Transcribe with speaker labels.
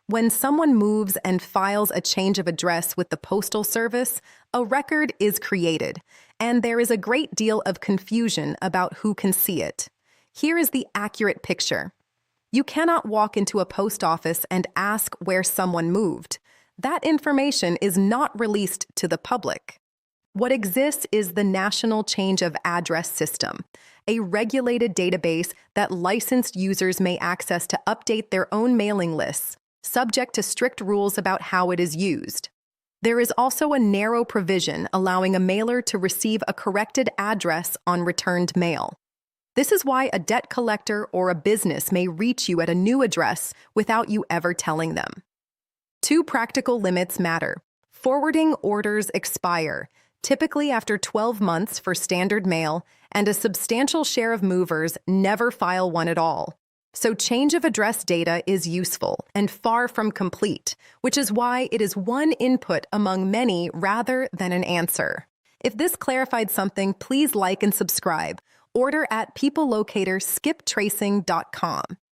Speaker 1: When someone moves and files a change of address with the Postal Service, a record is created, and there is a great deal of confusion about who can see it. Here is the accurate picture. You cannot walk into a post office and ask where someone moved. That information is not released to the public. What exists is the National Change of Address System, a regulated database that licensed users may access to update their own mailing lists, subject to strict rules about how it is used. There is also a narrow provision allowing a mailer to receive a corrected address on returned mail. This is why a debt collector or a business may reach you at a new address without you ever telling them. Two practical limits matter. Forwarding orders expire, typically after 12 months for standard mail, and a substantial share of movers never file one at all. So change of address data is useful and far from complete, which is why it is one input among many rather than an answer. If this clarified something, please like and subscribe. Order at peoplelocatorskiptracing.com.